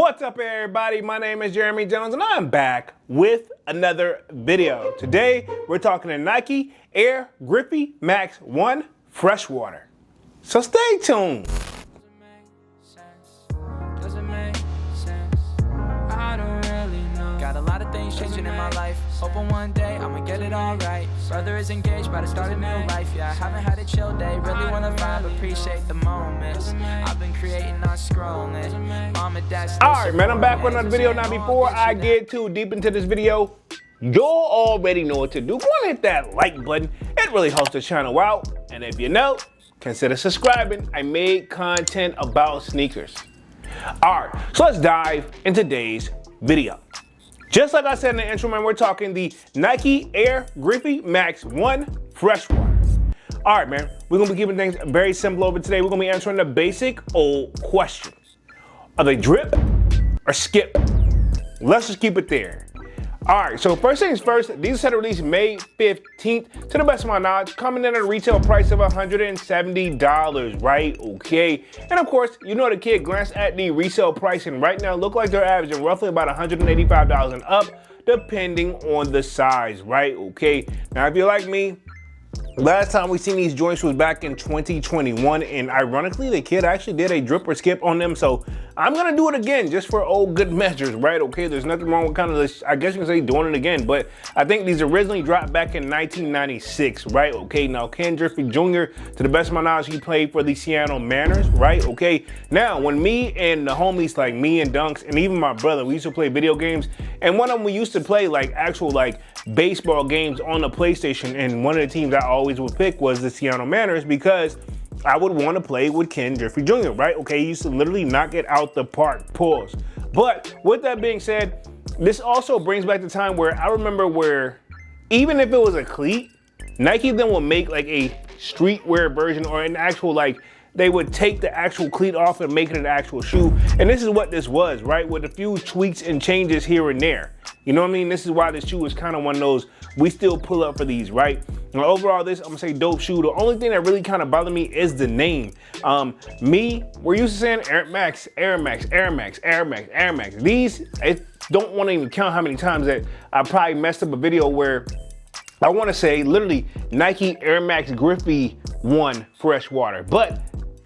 What's up, everybody? My name is Jeremy Jones and I'm back with another video. Today we're talking to Nike Air Griffey Max 1 Freshwater. So stay tuned. Got a lot of things changing in my life. Hoping one day I'ma get it all right. Brother is engaged, about to start a new life. Yeah, I haven't had a chill day. Really wanna vibe, appreciate the moments. I've been creating, not scrolling. Mom and dad still. Alright, man, I'm back with another video. Now, before I get too deep into this video, you already know what to do. Go and hit that like button. It really helps the channel out. And if you know, consider subscribing. I made content about sneakers. Alright, so let's dive into today's video. Just like I said in the intro, man, we're talking the Nike Air Griffey Max 1 Freshwater. All right, man, we're gonna be keeping things very simple over today. We're gonna be answering the basic old question. Are they drip or skip? Let's just keep it there. All right, so first things first, these are set to release May 15th. To the best of my knowledge, coming in at a retail price of $170, right? Okay. And of course, you know the kid glanced at the resale price and right now look like they're averaging roughly about $185 and up, depending on the size, right? Okay. Now, if you're like me, last time we seen these joints was back in 2021, and ironically, the kid actually did a drip or skip on them, so I'm gonna do it again just for old good measures, right? Okay, there's nothing wrong with kind of this, I guess you can say doing it again, but I think these originally dropped back in 1996, right? Okay, now Ken Griffey Jr., to the best of my knowledge, he played for the Seattle Mariners, right? Okay, now when me and the homies, like me and Dunks, and even my brother, we used to play video games, and one of them we used to play like actual like baseball games on the PlayStation, and one of the teams I always would pick was the Seattle Mariners because I would want to play with Ken Griffey Jr., right? Okay, he used to literally knock it out the park, pause. But with that being said, this also brings back the time where I remember where even if it was a cleat, Nike then would make like a streetwear version or an actual like, they would take the actual cleat off and make it an actual shoe. And this is what this was, right? With a few tweaks and changes here and there. You know what I mean? This is why this shoe is kind of one of those, we still pull up for these, right? Now, overall, this, I'm gonna say dope shoe. The only thing that really kind of bothered me is the name. We're used to saying Air Max, Air Max, Air Max, Air Max, Air Max. These, I don't want to even count how many times that I probably messed up a video where I want to say literally Nike Air Max Griffey 1 Freshwater, but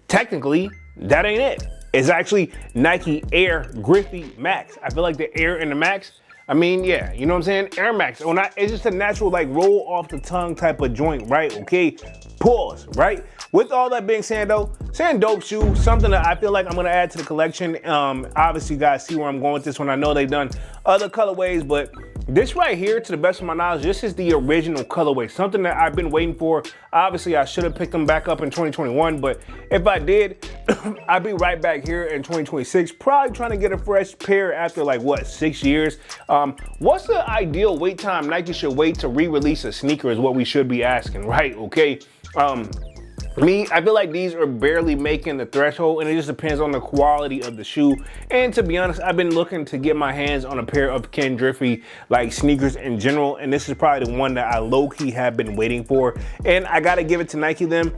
technically that ain't it. It's actually Nike Air Griffey Max. I feel like the Air and the Max, I mean, yeah, you know what I'm saying? Air Max, it's just a natural like roll off the tongue type of joint, right? Okay, pause, right? With all that being said though, saying dope shoe, something that I feel like I'm gonna add to the collection. Obviously you guys see where I'm going with this one. I know they've done other colorways, but this right here, to the best of my knowledge, this is the original colorway, something that I've been waiting for. Obviously, I should have picked them back up in 2021, but if I did, I'd be right back here in 2026, probably trying to get a fresh pair after like, what, 6 years? What's the ideal wait time Nike should wait to re-release a sneaker is what we should be asking, right? Okay. I feel like these are barely making the threshold, and it just depends on the quality of the shoe. And to be honest, I've been looking to get my hands on a pair of Ken Griffey like sneakers in general, and this is probably the one that I low-key have been waiting for. And I gotta give it to Nike them.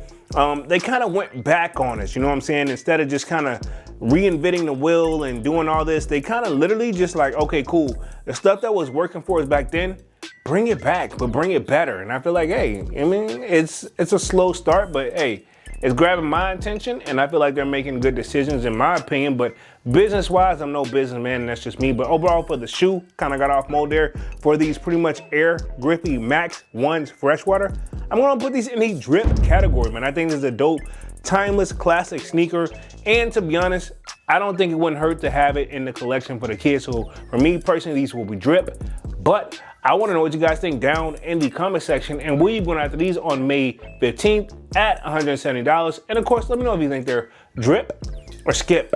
They kind of went back on us, you know what I'm saying? Instead of just kind of reinventing the wheel and doing all this, they kind of literally just like, okay, cool. The stuff that was working for us back then, bring it back, but bring it better. And I feel like, hey, I mean, it's a slow start, but hey, it's grabbing my attention, and I feel like they're making good decisions in my opinion. But business-wise, I'm no businessman, and that's just me. But overall, for the shoe, kind of got off mode there. For these pretty much Air Griffey Max 1s Freshwater, I'm gonna put these in the drip category, man. I think this is a dope, timeless, classic sneaker. And to be honest, I don't think it wouldn't hurt to have it in the collection for the kids. So for me personally, these will be drip. But I want to know what you guys think down in the comment section, and we're going after these on May 15th at $170. And of course, let me know if you think they're drip or skip.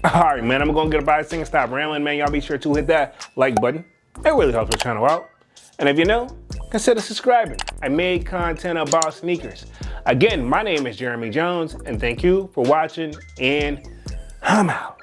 All right, man, I'm going to get about this thing and stop rambling, man. Y'all be sure to hit that like button. It really helps the channel out. And if you know, consider subscribing. I made content about sneakers. Again, my name is Jeremy Jones, and thank you for watching, and I'm out.